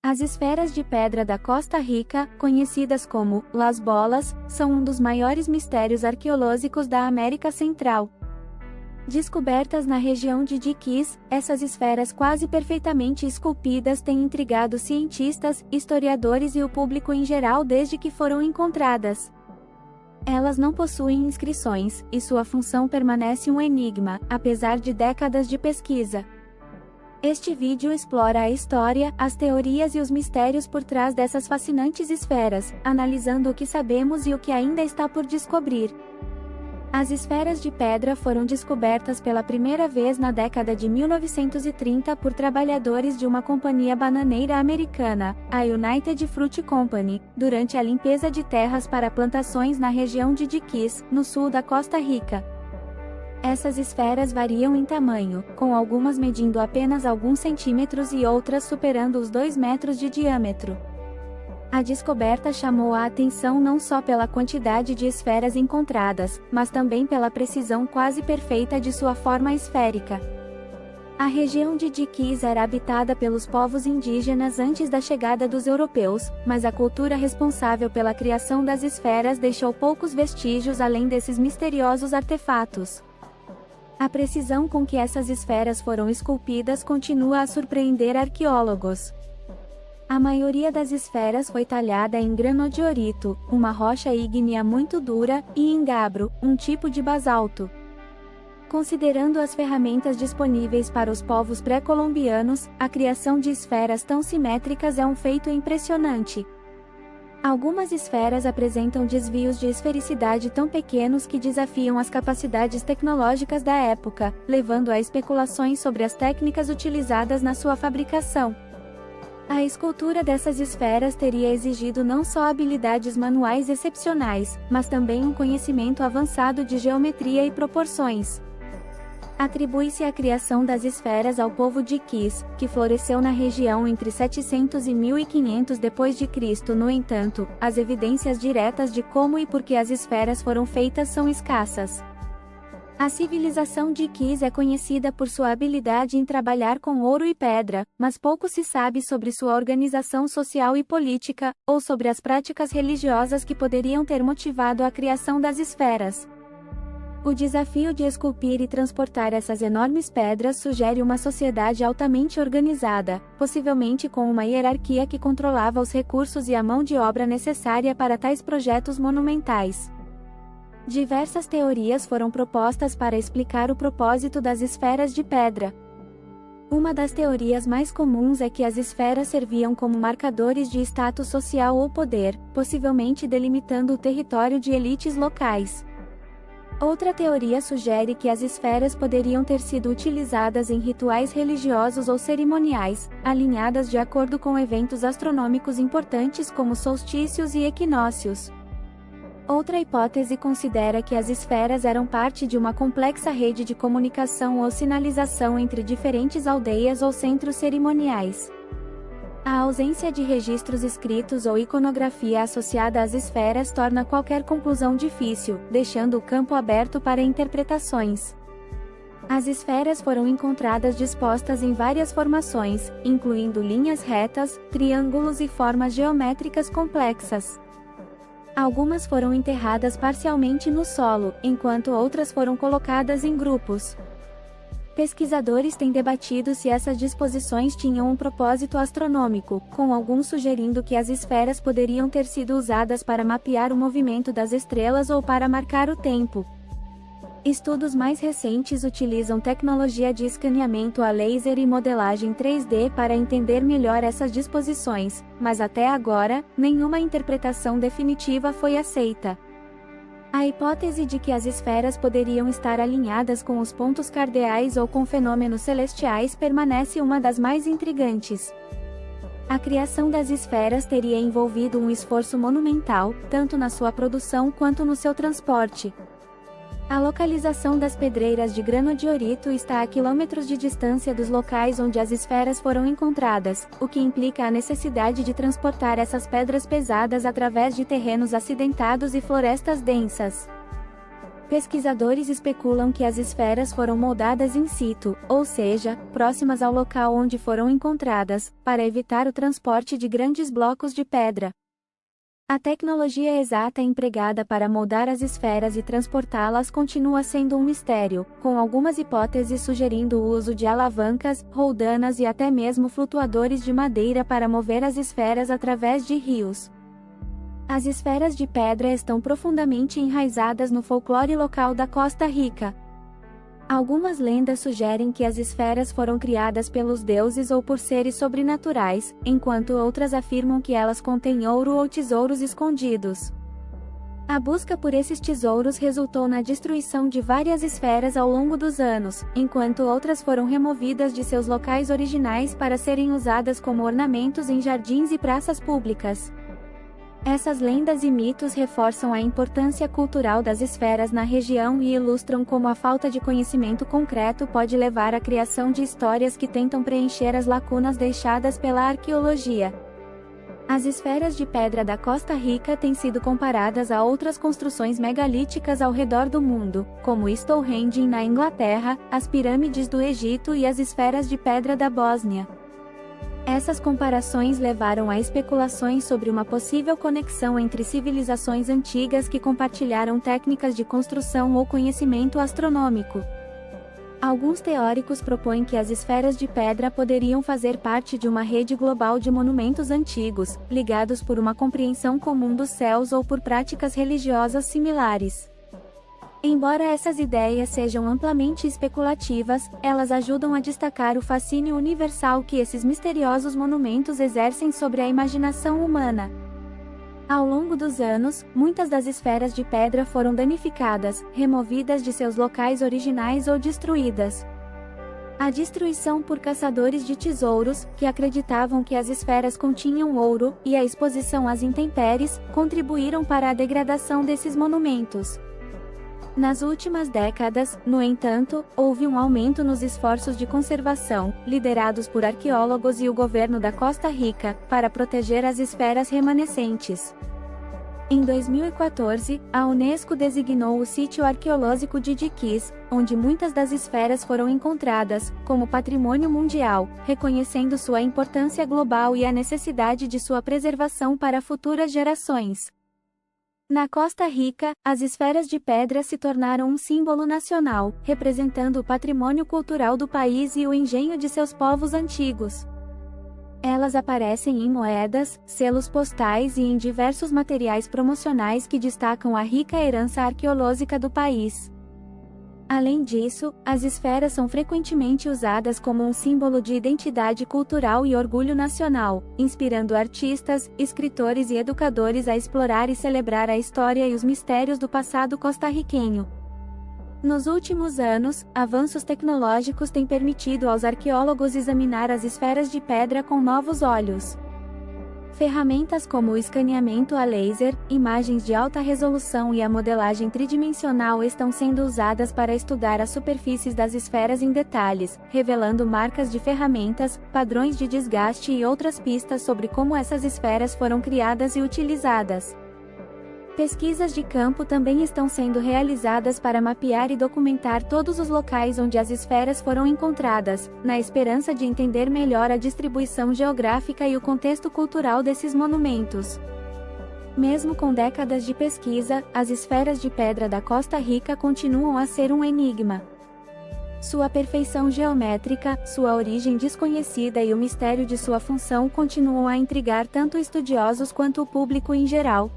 As esferas de pedra da Costa Rica, conhecidas como Las Bolas, são um dos maiores mistérios arqueológicos da América Central. Descobertas na região de Jiquís, essas esferas quase perfeitamente esculpidas têm intrigado cientistas, historiadores e o público em geral desde que foram encontradas. Elas não possuem inscrições, e sua função permanece um enigma, apesar de décadas de pesquisa. Este vídeo explora a história, as teorias e os mistérios por trás dessas fascinantes esferas, analisando o que sabemos e o que ainda está por descobrir. As esferas de pedra foram descobertas pela primeira vez na década de 1930 por trabalhadores de uma companhia bananeira americana, a United Fruit Company, durante a limpeza de terras para plantações na região de Jiquís, no sul da Costa Rica. Essas esferas variam em tamanho, com algumas medindo apenas alguns centímetros e outras superando os 2 metros de diâmetro. A descoberta chamou a atenção não só pela quantidade de esferas encontradas, mas também pela precisão quase perfeita de sua forma esférica. A região de Jiquís era habitada pelos povos indígenas antes da chegada dos europeus, mas a cultura responsável pela criação das esferas deixou poucos vestígios além desses misteriosos artefatos. A precisão com que essas esferas foram esculpidas continua a surpreender arqueólogos. A maioria das esferas foi talhada em granodiorito, uma rocha ígnea muito dura, e em gabbro, um tipo de basalto. Considerando as ferramentas disponíveis para os povos pré-colombianos, a criação de esferas tão simétricas é um feito impressionante. Algumas esferas apresentam desvios de esfericidade tão pequenos que desafiam as capacidades tecnológicas da época, levando a especulações sobre as técnicas utilizadas na sua fabricação. A escultura dessas esferas teria exigido não só habilidades manuais excepcionais, mas também um conhecimento avançado de geometria e proporções. Atribui-se a criação das esferas ao povo de Jiquís, que floresceu na região entre 700 e 1500 d.C. No entanto, as evidências diretas de como e por que as esferas foram feitas são escassas. A civilização de Jiquís é conhecida por sua habilidade em trabalhar com ouro e pedra, mas pouco se sabe sobre sua organização social e política, ou sobre as práticas religiosas que poderiam ter motivado a criação das esferas. O desafio de esculpir e transportar essas enormes pedras sugere uma sociedade altamente organizada, possivelmente com uma hierarquia que controlava os recursos e a mão de obra necessária para tais projetos monumentais. Diversas teorias foram propostas para explicar o propósito das esferas de pedra. Uma das teorias mais comuns é que as esferas serviam como marcadores de status social ou poder, possivelmente delimitando o território de elites locais. Outra teoria sugere que as esferas poderiam ter sido utilizadas em rituais religiosos ou cerimoniais, alinhadas de acordo com eventos astronômicos importantes como solstícios e equinócios. Outra hipótese considera que as esferas eram parte de uma complexa rede de comunicação ou sinalização entre diferentes aldeias ou centros cerimoniais. A ausência de registros escritos ou iconografia associada às esferas torna qualquer conclusão difícil, deixando o campo aberto para interpretações. As esferas foram encontradas dispostas em várias formações, incluindo linhas retas, triângulos e formas geométricas complexas. Algumas foram enterradas parcialmente no solo, enquanto outras foram colocadas em grupos. Pesquisadores têm debatido se essas disposições tinham um propósito astronômico, com alguns sugerindo que as esferas poderiam ter sido usadas para mapear o movimento das estrelas ou para marcar o tempo. Estudos mais recentes utilizam tecnologia de escaneamento a laser e modelagem 3D para entender melhor essas disposições, mas até agora, nenhuma interpretação definitiva foi aceita. A hipótese de que as esferas poderiam estar alinhadas com os pontos cardeais ou com fenômenos celestiais permanece uma das mais intrigantes. A criação das esferas teria envolvido um esforço monumental, tanto na sua produção quanto no seu transporte. A localização das pedreiras de granodiorito está a quilômetros de distância dos locais onde as esferas foram encontradas, o que implica a necessidade de transportar essas pedras pesadas através de terrenos acidentados e florestas densas. Pesquisadores especulam que as esferas foram moldadas in situ, ou seja, próximas ao local onde foram encontradas, para evitar o transporte de grandes blocos de pedra. A tecnologia exata empregada para moldar as esferas e transportá-las continua sendo um mistério, com algumas hipóteses sugerindo o uso de alavancas, roldanas e até mesmo flutuadores de madeira para mover as esferas através de rios. As esferas de pedra estão profundamente enraizadas no folclore local da Costa Rica. Algumas lendas sugerem que as esferas foram criadas pelos deuses ou por seres sobrenaturais, enquanto outras afirmam que elas contêm ouro ou tesouros escondidos. A busca por esses tesouros resultou na destruição de várias esferas ao longo dos anos, enquanto outras foram removidas de seus locais originais para serem usadas como ornamentos em jardins e praças públicas. Essas lendas e mitos reforçam a importância cultural das esferas na região e ilustram como a falta de conhecimento concreto pode levar à criação de histórias que tentam preencher as lacunas deixadas pela arqueologia. As esferas de pedra da Costa Rica têm sido comparadas a outras construções megalíticas ao redor do mundo, como Stonehenge na Inglaterra, as pirâmides do Egito e as esferas de pedra da Bósnia. Essas comparações levaram a especulações sobre uma possível conexão entre civilizações antigas que compartilharam técnicas de construção ou conhecimento astronômico. Alguns teóricos propõem que as esferas de pedra poderiam fazer parte de uma rede global de monumentos antigos, ligados por uma compreensão comum dos céus ou por práticas religiosas similares. Embora essas ideias sejam amplamente especulativas, elas ajudam a destacar o fascínio universal que esses misteriosos monumentos exercem sobre a imaginação humana. Ao longo dos anos, muitas das esferas de pedra foram danificadas, removidas de seus locais originais ou destruídas. A destruição por caçadores de tesouros, que acreditavam que as esferas continham ouro, e a exposição às intempéries, contribuíram para a degradação desses monumentos. Nas últimas décadas, no entanto, houve um aumento nos esforços de conservação, liderados por arqueólogos e o governo da Costa Rica, para proteger as esferas remanescentes. Em 2014, a Unesco designou o sítio arqueológico de Diquís, onde muitas das esferas foram encontradas, como patrimônio mundial, reconhecendo sua importância global e a necessidade de sua preservação para futuras gerações. Na Costa Rica, as esferas de pedra se tornaram um símbolo nacional, representando o patrimônio cultural do país e o engenho de seus povos antigos. Elas aparecem em moedas, selos postais e em diversos materiais promocionais que destacam a rica herança arqueológica do país. Além disso, as esferas são frequentemente usadas como um símbolo de identidade cultural e orgulho nacional, inspirando artistas, escritores e educadores a explorar e celebrar a história e os mistérios do passado costarriquenho. Nos últimos anos, avanços tecnológicos têm permitido aos arqueólogos examinar as esferas de pedra com novos olhos. Ferramentas como o escaneamento a laser, imagens de alta resolução e a modelagem tridimensional estão sendo usadas para estudar as superfícies das esferas em detalhes, revelando marcas de ferramentas, padrões de desgaste e outras pistas sobre como essas esferas foram criadas e utilizadas. Pesquisas de campo também estão sendo realizadas para mapear e documentar todos os locais onde as esferas foram encontradas, na esperança de entender melhor a distribuição geográfica e o contexto cultural desses monumentos. Mesmo com décadas de pesquisa, as esferas de pedra da Costa Rica continuam a ser um enigma. Sua perfeição geométrica, sua origem desconhecida e o mistério de sua função continuam a intrigar tanto estudiosos quanto o público em geral.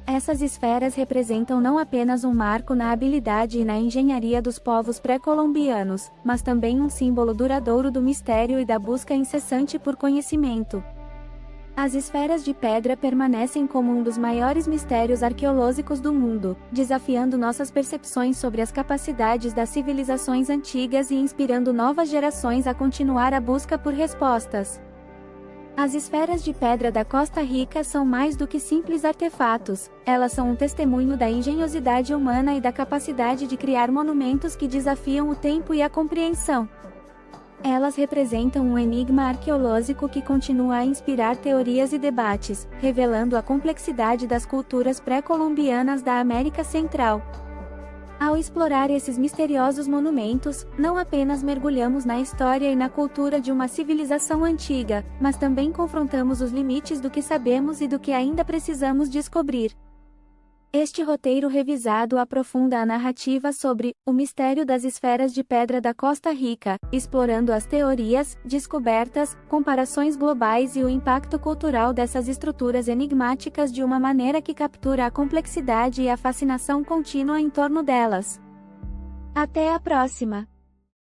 Essas esferas representam não apenas um marco na habilidade e na engenharia dos povos pré-colombianos, mas também um símbolo duradouro do mistério e da busca incessante por conhecimento. As esferas de pedra permanecem como um dos maiores mistérios arqueológicos do mundo, desafiando nossas percepções sobre as capacidades das civilizações antigas e inspirando novas gerações a continuar a busca por respostas. As esferas de pedra da Costa Rica são mais do que simples artefatos, elas são um testemunho da engenhosidade humana e da capacidade de criar monumentos que desafiam o tempo e a compreensão. Elas representam um enigma arqueológico que continua a inspirar teorias e debates, revelando a complexidade das culturas pré-colombianas da América Central. Ao explorar esses misteriosos monumentos, não apenas mergulhamos na história e na cultura de uma civilização antiga, mas também confrontamos os limites do que sabemos e do que ainda precisamos descobrir. Este roteiro revisado aprofunda a narrativa sobre o mistério das esferas de pedra da Costa Rica, explorando as teorias, descobertas, comparações globais e o impacto cultural dessas estruturas enigmáticas de uma maneira que captura a complexidade e a fascinação contínua em torno delas. Até a próxima!